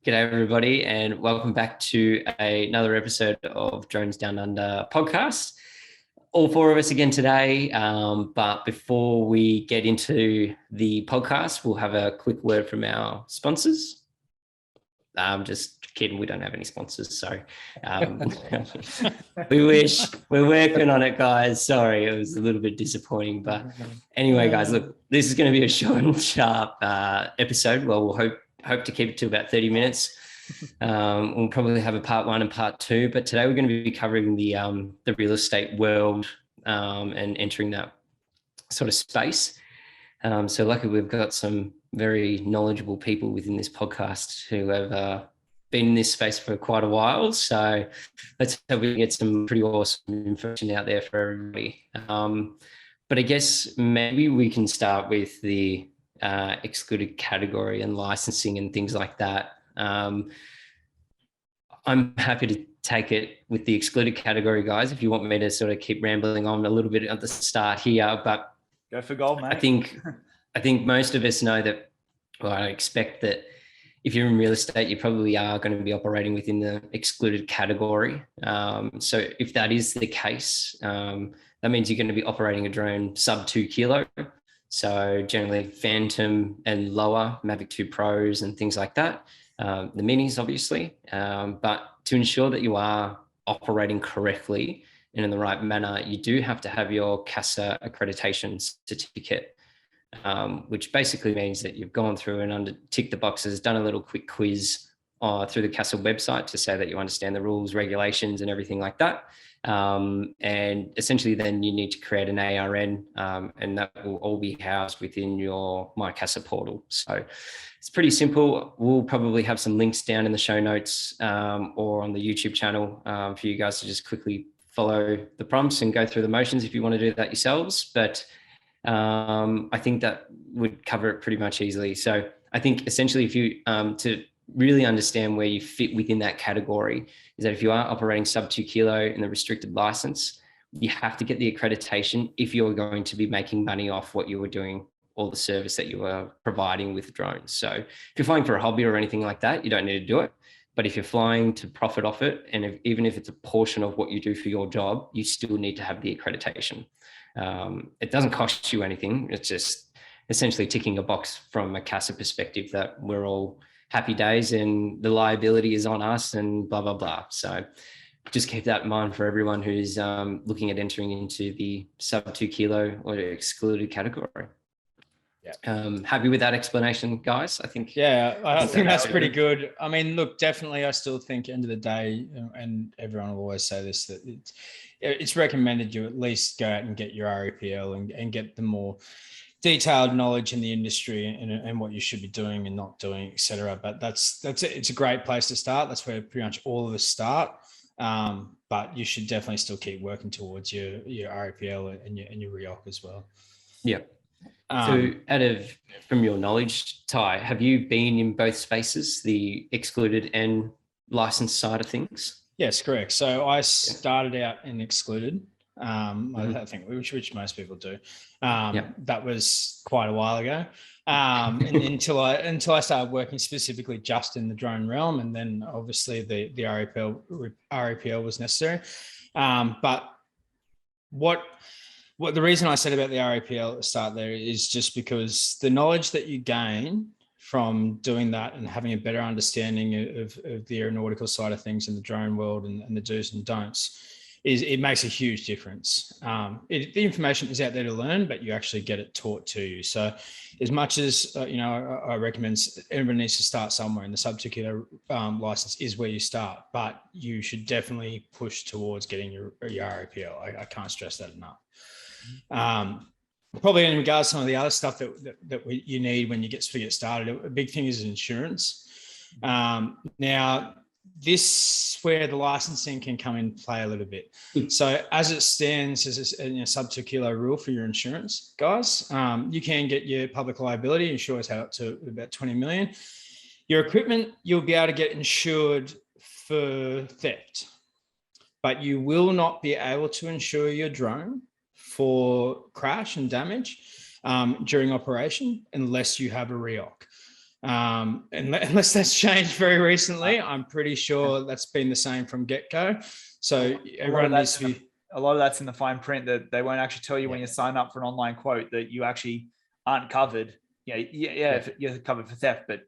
G'day, everybody, and welcome back to another episode of Drones Down Under podcast. All four of us again today, but before we get into the podcast, we'll have a quick word from our sponsors. I'm just kidding, we don't have any sponsors, so we wish. We're working on it, guys. Sorry, it was a little bit disappointing, but anyway, guys, look, this is going to be a short and sharp episode. Well, we'll hope to keep it to about 30 minutes. We'll probably have a part one and part two, but today we're going to be covering the real estate world and entering that sort of space. So luckily we've got some very knowledgeable people within this podcast who have been in this space for quite a while. So let's hope we get some pretty awesome information out there for everybody. But I guess maybe we can start with the excluded category and licensing and things like that. I'm happy to take it with the excluded category, guys, if you want me to sort of keep rambling on a little bit at the start here. But go for gold, mate. I think most of us know that, well, I expect that if you're in real estate, you probably are going to be operating within the excluded category. So if that is the case, that means you're going to be operating a drone sub 2 kilo. So generally Phantom and lower, Mavic 2 Pros and things like that. The minis, obviously. But to ensure that you are operating correctly and in the right manner, you do have to have your CASA accreditation certificate, which basically means that you've gone through and ticked the boxes, done a little quick quiz through the CASA website to say that you understand the rules, regulations, and everything like that. And essentially then you need to create an ARN, and that will all be housed within your My CASA portal. So it's pretty simple. We'll probably have some links down in the show notes or on the YouTube channel for you guys to just quickly follow the prompts and go through the motions if you want to do that yourselves. But I think that would cover it pretty much easily. So I think essentially if you, to really understand where you fit within that category, is that if you are operating sub 2 kilo in the restricted license, you have to get the accreditation if you're going to be making money off what you were doing or the service that you are providing with drones. So if you're flying for a hobby or anything like that, you don't need to do it. But if you're flying to profit off it, and even if it's a portion of what you do for your job, you still need to have the accreditation. It doesn't cost you anything. It's just essentially ticking a box from a CASA perspective that we're all happy days and the liability is on us and blah, blah, blah. So just keep that in mind for everyone who's looking at entering into the sub 2 kilo or excluded category. Yeah. Happy with that explanation, guys? I think that's pretty good. I mean, look, definitely, I still think end of the day, and everyone will always say this, that it's recommended you at least go out and get your REPL and get the more detailed knowledge in the industry and what you should be doing and not doing, etc. But it's a great place to start. That's where pretty much all of us start. But you should definitely still keep working towards your REPL and your REOC as well. Yeah. So from your knowledge, Ty, have you been in both spaces, the excluded and licensed side of things? Yes, correct. So I started out in excluded. I think which most people do. That was quite a while ago. And until I started working specifically just in the drone realm, and then obviously the REPL was necessary. But what the reason I said about the REPL at the start there is just because the knowledge that you gain from doing that and having a better understanding of the aeronautical side of things in the drone world and the do's and don'ts, it makes a huge difference. The information is out there to learn, but you actually get it taught to you. So as much as, I recommend everyone needs to start somewhere, and the sub 2 kilo license is where you start, but you should definitely push towards getting your REPL. I can't stress that enough. Probably in regards to some of the other stuff that you need when you get started, a big thing is insurance. Now, this where the licensing can come in play a little bit. So as it stands, as a sub 2 kilo rule for your insurance, guys, you can get your public liability insurance out to about 20 million. Your equipment, you'll be able to get insured for theft, but you will not be able to insure your drone for crash and damage during operation unless you have a REOC. Unless that's changed very recently. I'm pretty sure that's been the same from get-go. So everyone needs to be... A lot of that's in the fine print, that they won't actually tell you when you sign up for an online quote that you actually aren't covered. If you're covered for theft, but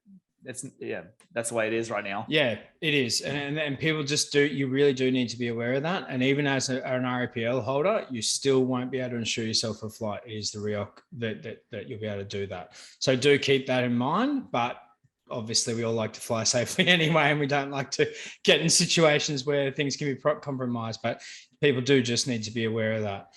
that's the way it is right now. Yeah, it is. And people just you really do need to be aware of that. And even as an RAPL holder, you still won't be able to insure yourself a flight. It is the REOC that you'll be able to do that. So do keep that in mind, but obviously we all like to fly safely anyway, and we don't like to get in situations where things can be compromised, but people do just need to be aware of that.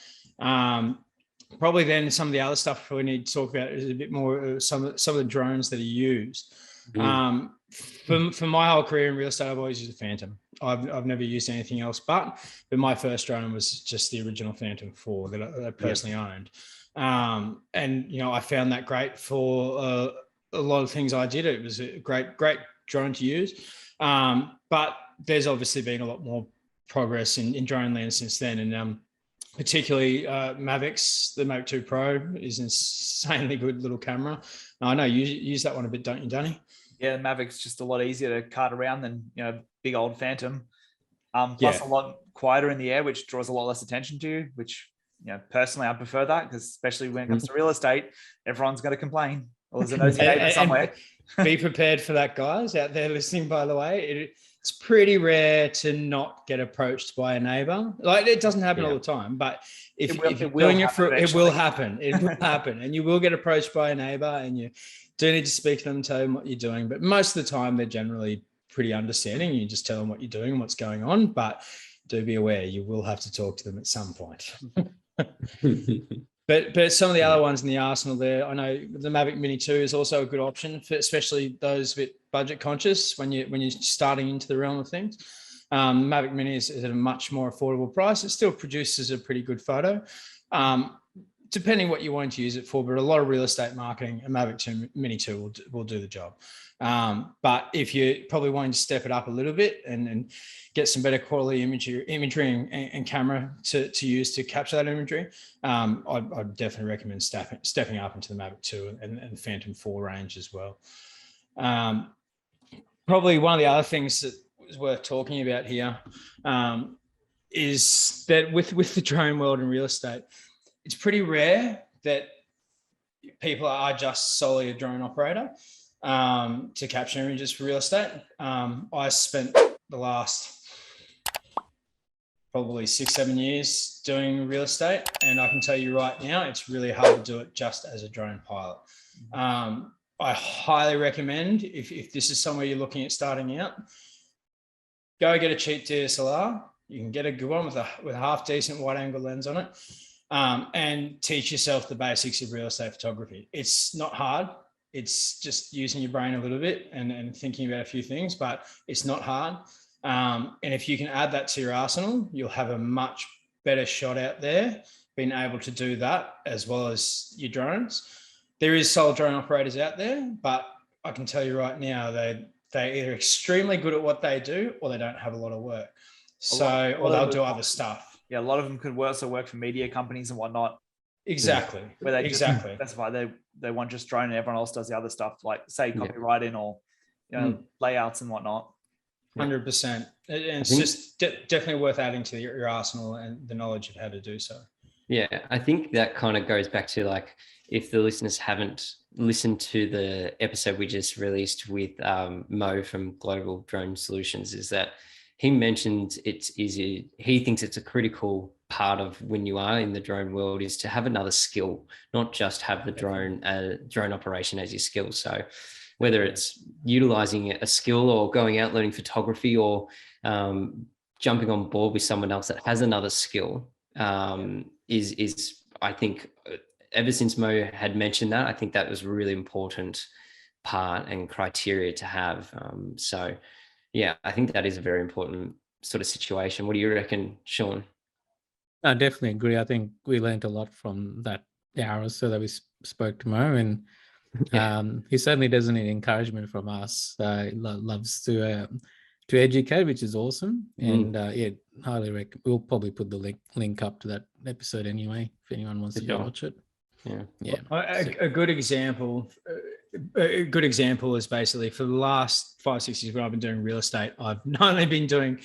Probably then some of the other stuff we need to talk about is a bit more some of the drones that are used. For my whole career in real estate, I've always used a Phantom. I've never used anything else, but my first drone was just the original Phantom 4 that I personally owned. And I found that great for a lot of things I did. It was a great drone to use. But there's obviously been a lot more progress in drone land since then. And particularly Mavics, the Mavic 2 Pro is an insanely good little camera. I know you use that one a bit, don't you, Danny? Yeah, the Mavic's just a lot easier to cart around than big old Phantom. Plus a lot quieter in the air, which draws a lot less attention to you, which personally I prefer that, because especially when it comes to real estate, everyone's going to complain. Or there's a nosy neighbor somewhere. Be prepared for that, guys out there listening, by the way. It's pretty rare to not get approached by a neighbor. Like, it doesn't happen all the time, but if you're doing it it will happen. It will happen. And you will get approached by a neighbor, and you do need to speak to them, tell them what you're doing. But most of the time, they're generally pretty understanding. You just tell them what you're doing and what's going on. But do be aware, you will have to talk to them at some point. But some of the other ones in the arsenal there, I know the Mavic Mini 2 is also a good option for especially those a bit budget conscious when you're starting into the realm of things. Mavic Mini is at a much more affordable price. It still produces a pretty good photo, depending what you want to use it for. But a lot of real estate marketing, a Mavic 2 Mini 2 will do the job. But if you're probably wanting to step it up a little bit and get some better quality imagery and camera to use to capture that imagery, I'd definitely recommend stepping up into the Mavic 2 and the Phantom 4 range as well. Probably one of the other things that is worth talking about here is that with the drone world and real estate, it's pretty rare that people are just solely a drone operator to capture images for real estate. I spent the last probably 6-7 years doing real estate, and I can tell you right now, it's really hard to do it just as a drone pilot. I highly recommend, if this is somewhere you're looking at starting out, go get a cheap DSLR. You can get a good one with a half decent wide angle lens on it, and teach yourself the basics of real estate photography. It's not hard. It's just using your brain a little bit and thinking about a few things, but it's not hard. And if you can add that to your arsenal, you'll have a much better shot out there, being able to do that as well as your drones. There is sole drone operators out there, but I can tell you right now, they're either extremely good at what they do, or they don't have a lot of work. Or they'll do other stuff. Yeah, a lot of them could also work for media companies and whatnot. Exactly. Where they specify they want just drone and everyone else does the other stuff, like say copywriting or layouts and whatnot. 100%. And it's just definitely worth adding to your arsenal and the knowledge of how to do so. Yeah, I think that kind of goes back to, like, if the listeners haven't listened to the episode we just released with Mo from Global Drone Solutions, is that he mentioned it's easy. He thinks it's a critical part of when you are in the drone world is to have another skill, not just have the drone operation as your skill. So whether it's utilizing a skill or going out learning photography or jumping on board with someone else that has another skill is I think, ever since Mo had mentioned that, I think that was a really important part and criteria to have. So yeah, I think that is a very important sort of situation. What do you reckon, Sean? I definitely agree. I think we learned a lot from that hour or so that we spoke to Mo, and he certainly doesn't need encouragement from us. He loves to educate, which is awesome. And highly recommend. We'll probably put the link up to that episode anyway, if anyone wants to go watch it. A good example a good example is basically for the last 5-6 years when I've been doing real estate, I've not only been doing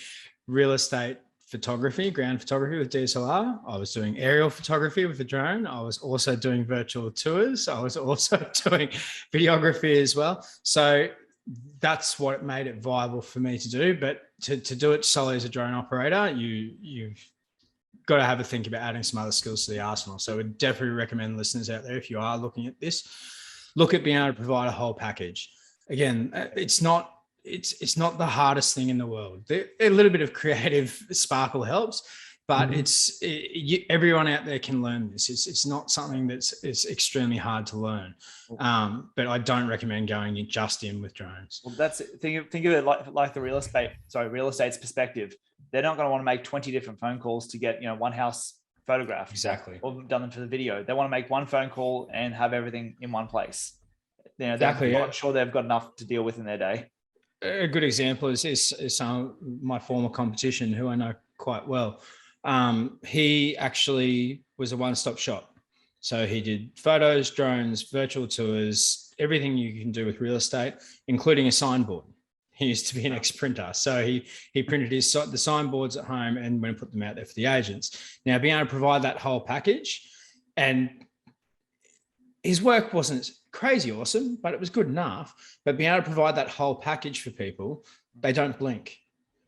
real estate photography, ground photography with DSLR, I was doing aerial photography with the drone. I was also doing virtual tours. I was also doing videography as well. So that's what made it viable for me to do. But to do it solely as a drone operator, you've got to have a think about adding some other skills to the arsenal. So I would definitely recommend listeners out there, if you are looking at this, look at being able to provide a whole package. Again, it's not the hardest thing in the world. A little bit of creative sparkle helps, but everyone out there can learn this. It's not something that's extremely hard to learn. But I don't recommend going just in with drones. Well, that's think of it like the real estate's perspective. They're not going to want to make 20 different phone calls to get one house photograph. Exactly. Or done them for the video. They want to make one phone call and have everything in one place. Exactly. I'm sure they've got enough to deal with in their day. A good example is my former competition, who I know quite well. He actually was a one-stop shop. So he did photos, drones, virtual tours, everything you can do with real estate, including a signboard. He used to be an ex-printer. So he printed the signboards at home and went and put them out there for the agents. Now, being able to provide that whole package, and his work wasn't crazy awesome, but it was good enough. But being able to provide that whole package for people, they don't blink.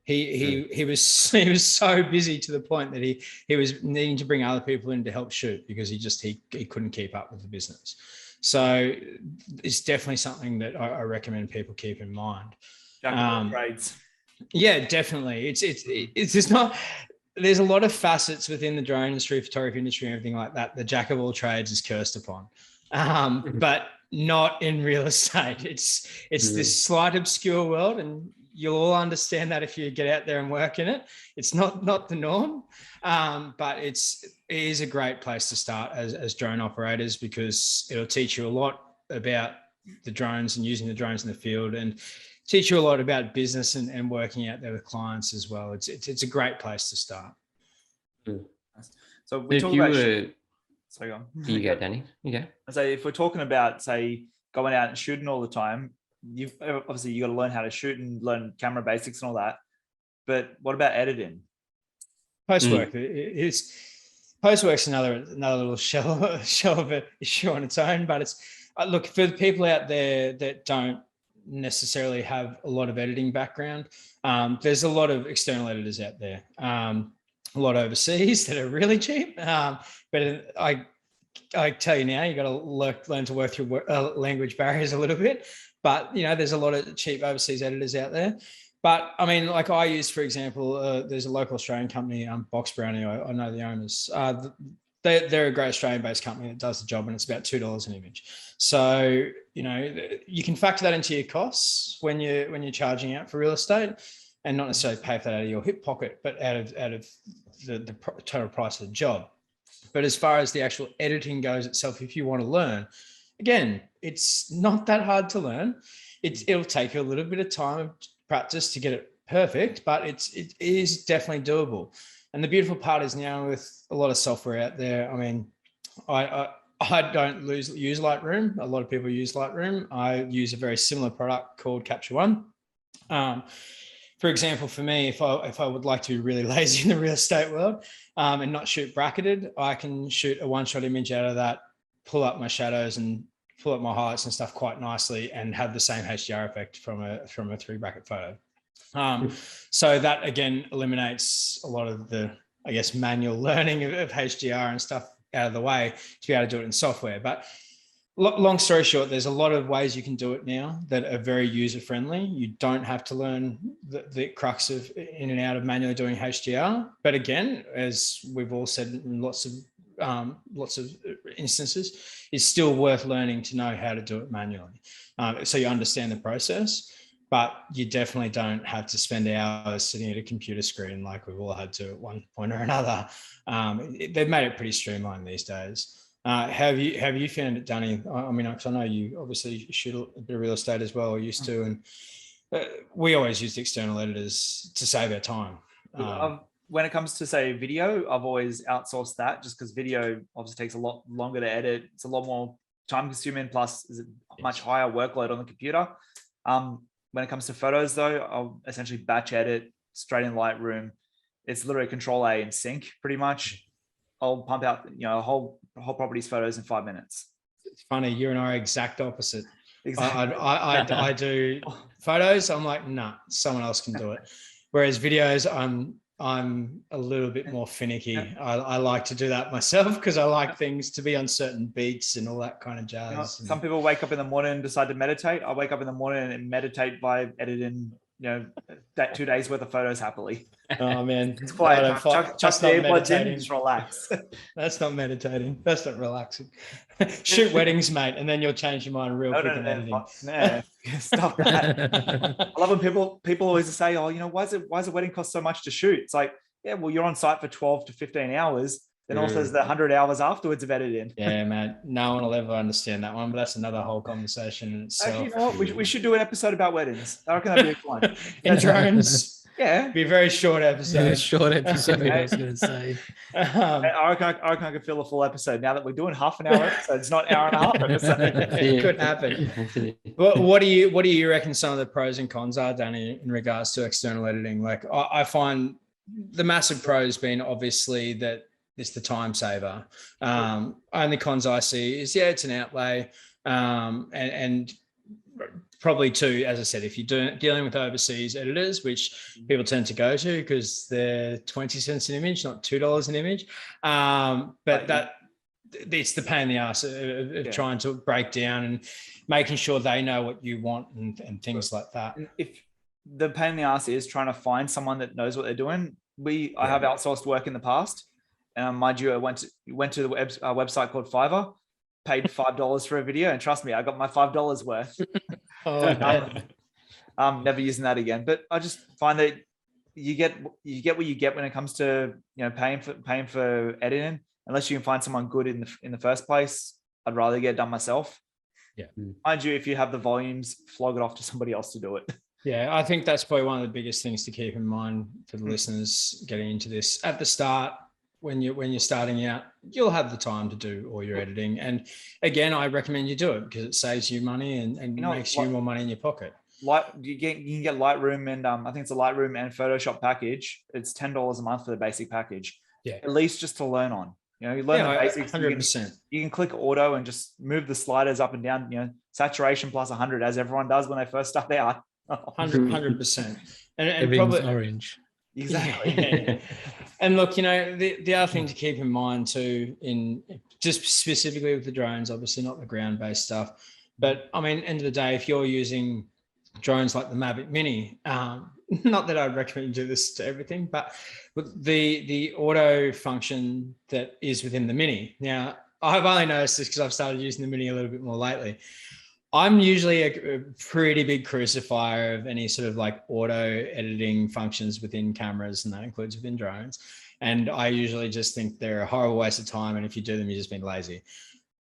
He was so busy to the point that he was needing to bring other people in to help shoot because he couldn't keep up with the business. So it's definitely something that I recommend people keep in mind. Jack of all trades. Yeah, definitely. It's just not. There's a lot of facets within the drone industry, photography industry, and everything like that. The jack of all trades is cursed upon, but not in real estate. It's this slight obscure world, and you'll all understand that if you get out there and work in it. It's not the norm, but it is a great place to start as drone operators, because it'll teach you a lot about the drones and using the drones in the field, and teach you a lot about business and working out there with clients as well. It's a great place to start. So we talk about. Sorry, go on. You go, Danny. You go. So if we're talking about, say, going out and shooting all the time, you got to learn how to shoot and learn camera basics and all that. But what about editing? Post-work. Post-work's another little shell of an issue on its own. But it's look, for the people out there that don't necessarily have a lot of editing background, there's a lot of external editors out there, a lot overseas that are really cheap, but I tell you now, you got to learn to work through language barriers a little bit. But there's a lot of cheap overseas editors out there. But I mean, like I use, for example, there's a local Australian company, Box Brownie. I know the owners. They're a great Australian-based company that does the job, and it's about $2 an image. So you can factor that into your costs when you're charging out for real estate, and not necessarily pay for that out of your hip pocket, but out of the total price of the job. But as far as the actual editing goes itself, if you want to learn, again, it's not that hard to learn. It'll take you a little bit of time of practice to get it perfect, but it is definitely doable. And the beautiful part is now with a lot of software out there, I mean, I don't use Lightroom. A lot of people use Lightroom. I use a very similar product called Capture One. For example, for me, if I would like to be really lazy in the real estate world and not shoot bracketed, I can shoot a one-shot image out of that, pull up my shadows and pull up my highlights and stuff quite nicely, and have the same HDR effect from a 3-bracket photo. So that again eliminates a lot of the, I guess, manual learning of HDR and stuff out of the way to be able to do it in software. But long story short, there's a lot of ways you can do it now that are very user friendly. You don't have to learn the crux of in and out of manually doing HDR. But again, as we've all said in lots of instances, it's still worth learning to know how to do it manually. So you understand the process, but you definitely don't have to spend hours sitting at a computer screen like we've all had to at one point or another. They've made it pretty streamlined these days. Have you found it, Danny? I mean, because I know you obviously shoot a bit of real estate as well, or used to, and we always used external editors to save our time. When it comes to, say, video, I've always outsourced that, just because video obviously takes a lot longer to edit. It's a lot more time consuming, plus is a much higher workload on the computer. When it comes to photos though, I'll essentially batch edit straight in Lightroom. It's literally Control A and sync pretty much. I'll pump out, a whole property's photos in 5 minutes. It's funny, you and I are exact opposite. Exactly. I do photos. I'm like, nah, someone else can do it. Whereas videos, I'm a little bit more finicky. Yeah. I like to do that myself because I like things to be on certain beats and all that kind of jazz. Some people wake up in the morning and decide to meditate. I wake up in the morning and meditate by editing, 2 days worth of photos happily. Oh man, It's quiet. Chuck the earbuds in and just relax. That's not meditating. That's not relaxing. Shoot weddings, mate, and then you'll change your mind real quick in editing. No, stop that. I love when people always say, "Oh, why does a wedding cost so much to shoot?" It's like, yeah, well, you're on site for 12 to 15 hours. Then also there's the 100 hours afterwards of editing. Yeah, man. No one will ever understand that one, but that's another whole conversation in itself. Actually, you know what? We should do an episode about weddings. I reckon that'd be a good one. In drones. Yeah, be a very short episode. Yeah, short episode. I was going to say. I reckon I could fill a full episode now that we're doing half an hour episodes, not hour and a half episode. It could happen. What do you reckon some of the pros and cons are, Danny, in regards to external editing? Like I find the massive pros being obviously that it's the time saver. Only cons I see is it's an outlay, and probably too, as I said, if you're dealing with overseas editors, which people tend to go to because they're 20 cents an image, not $2 an image. But it's the pain in the ass of trying to break down and making sure they know what you want and things like that. If the pain in the ass is trying to find someone that knows what they're doing, I have outsourced work in the past. Mind you, I went to the website called Fiverr, paid $5 for a video, and trust me, I got my $5 worth. Never using that again. But I just find that you get what you get when it comes to paying for editing. Unless you can find someone good in the first place, I'd rather get it done myself. Yeah. Mind you, if you have the volumes, flog it off to somebody else to do it. Yeah, I think that's probably one of the biggest things to keep in mind for the listeners getting into this. At the start, when you're starting out, you'll have the time to do all your editing. And again, I recommend you do it because it saves you money and makes you more money in your pocket. You can get Lightroom and I think it's a Lightroom and Photoshop package. It's $10 a month for the basic package. Yeah, at least just to learn on. You learn the basics. 100%. You can click auto and just move the sliders up and down. Saturation plus 100, as everyone does when they first start out. 100%. And probably orange. Exactly. Yeah. And look, the other thing to keep in mind too, in just specifically with the drones, obviously not the ground-based stuff, but I mean, end of the day, if you're using drones like the Mavic Mini, not that I'd recommend you do this to everything, but the auto function that is within the Mini. Now, I've only noticed this because I've started using the Mini a little bit more lately. I'm usually a pretty big crucifier of any sort of like auto editing functions within cameras, and that includes within drones. And I usually just think they're a horrible waste of time. And if you do them, you're just being lazy.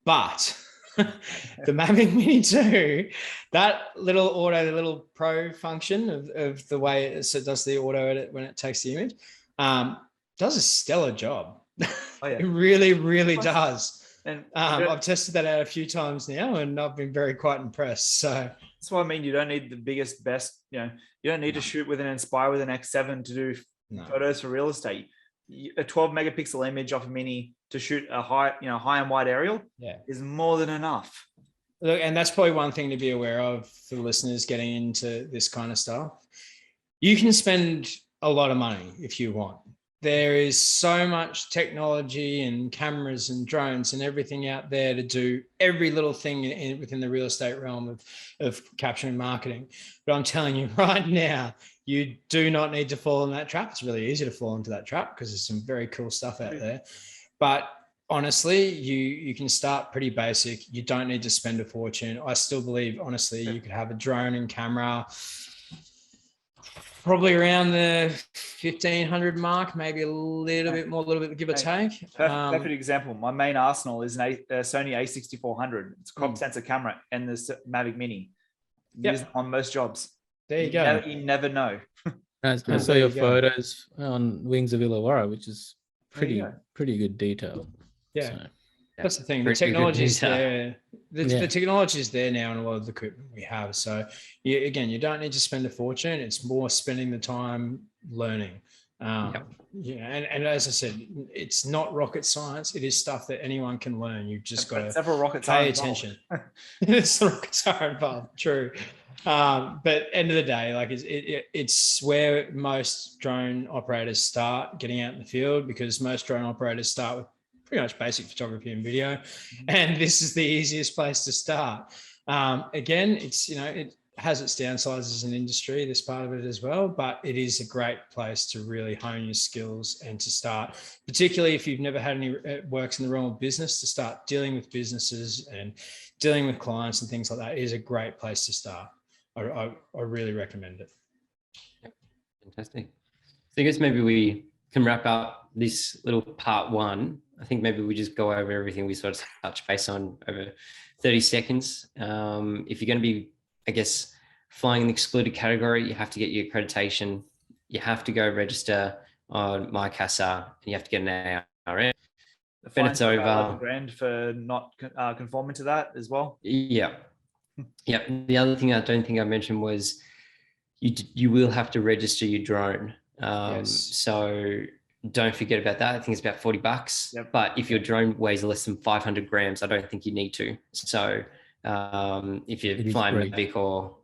But the Mavic Mini 2, that little auto, the little pro function of the way it does the auto edit when it takes the image, does a stellar job. Oh, yeah. It really, really does. And I've tested that out a few times now, and I've been very quite impressed. So that's what I mean. You don't need the biggest, best. You don't need to shoot with an Inspire with an X7 to do photos for real estate. A 12 megapixel image off a Mini to shoot a high and wide aerial is more than enough. Look, and that's probably one thing to be aware of for the listeners getting into this kind of stuff. You can spend a lot of money if you want. There is so much technology and cameras and drones and everything out there to do every little thing within the real estate realm of capturing marketing. But I'm telling you right now, you do not need to fall in that trap. It's really easy to fall into that trap because there's some very cool stuff out there. But honestly, you can start pretty basic. You don't need to spend a fortune. I still believe, honestly, you could have a drone and camera probably around the 1,500 mark, maybe a little bit more, give or take. Perfect example. My main arsenal is a Sony A6400. It's a crop sensor camera and the Mavic Mini. Use it on most jobs. There you go. You never know. I saw your photos on Wings of Illawarra, which is pretty good detail. Yeah. So. That's the thing. The Pretty good technology is news, huh? there. The Yeah. technology is there now in a lot of the equipment we have. So again, you don't need to spend a fortune. It's more spending the time learning. Yep. And as I said, it's not rocket science. It is stuff that anyone can learn. You've just got to several rockets pay are attention. It's the rockets are involved. True. But end of the day, like it's where most drone operators start getting out in the field, because most drone operators start with pretty much basic photography and video, and this is the easiest place to start. Again, it's, it has its downsides as an industry, this part of it as well, but it is a great place to really hone your skills and to start, particularly if you've never had any works in the realm of business, to start dealing with businesses and dealing with clients and things like that is a great place to start. I really recommend it. Fantastic. So I guess maybe we can wrap up this little part one. I think maybe we just go over everything we sort of touch base on over 30 seconds. If you're going to be, I guess, flying in the excluded category, you have to get your accreditation. You have to go register on MyCASA, and you have to get an ARN. When it's over, $11,000 for not conforming to that as well. Yeah. Yeah. The other thing I don't think I mentioned was you will have to register your drone. Yes. So don't forget about that. I think it's about $40. Yep. But if your drone weighs less than 500 grams, I don't think you need to. So if you're flying Mavic or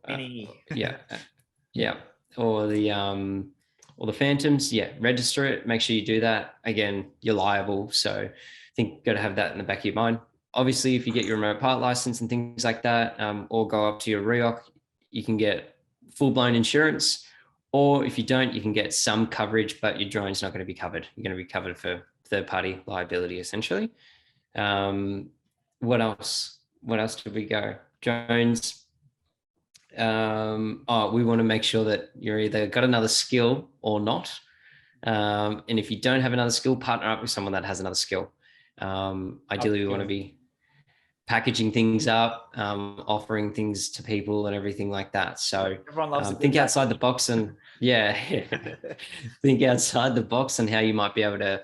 or the Phantoms, register it. Make sure you do that. Again, you're liable, so I think you've got to have that in the back of your mind. Obviously, if you get your remote part license and things like that, or go up to your REOC, you can get full-blown insurance. Or if you don't, you can get some coverage, but your drone's not going to be covered. You're going to be covered for third-party liability, essentially. What else? What else did we go? Drones. We want to make sure that you're either got another skill or not. And if you don't have another skill, partner up with someone that has another skill. Ideally, we want to be packaging things up, offering things to people and everything like that. So think outside the box and think outside the box and how you might be able to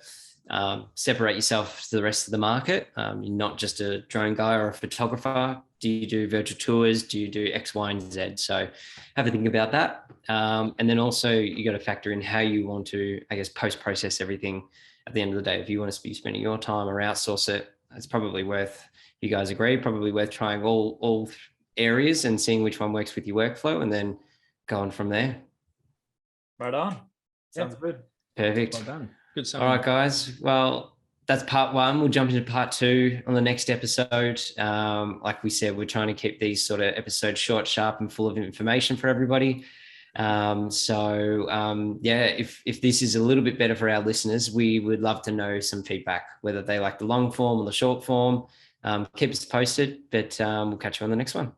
separate yourself to the rest of the market. You're not just a drone guy or a photographer. Do you do virtual tours? Do you do X, Y, and Z? So have a think about that. And then also you got to factor in how you want to, I guess, post-process everything at the end of the day. If you want to be spending your time or outsource it, it's probably worth, you guys agree, probably worth trying all areas and seeing which one works with your workflow and then going from there. Right on. Sounds good. Perfect. Well done. Good stuff. All right, guys. Well, that's part one. We'll jump into part two on the next episode. Like we said, we're trying to keep these sort of episodes short, sharp, and full of information for everybody. If this is a little bit better for our listeners, we would love to know some feedback, whether they like the long form or the short form. Keep us posted, but we'll catch you on the next one.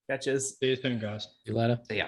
Catches. See you soon, guys. See you later. See ya.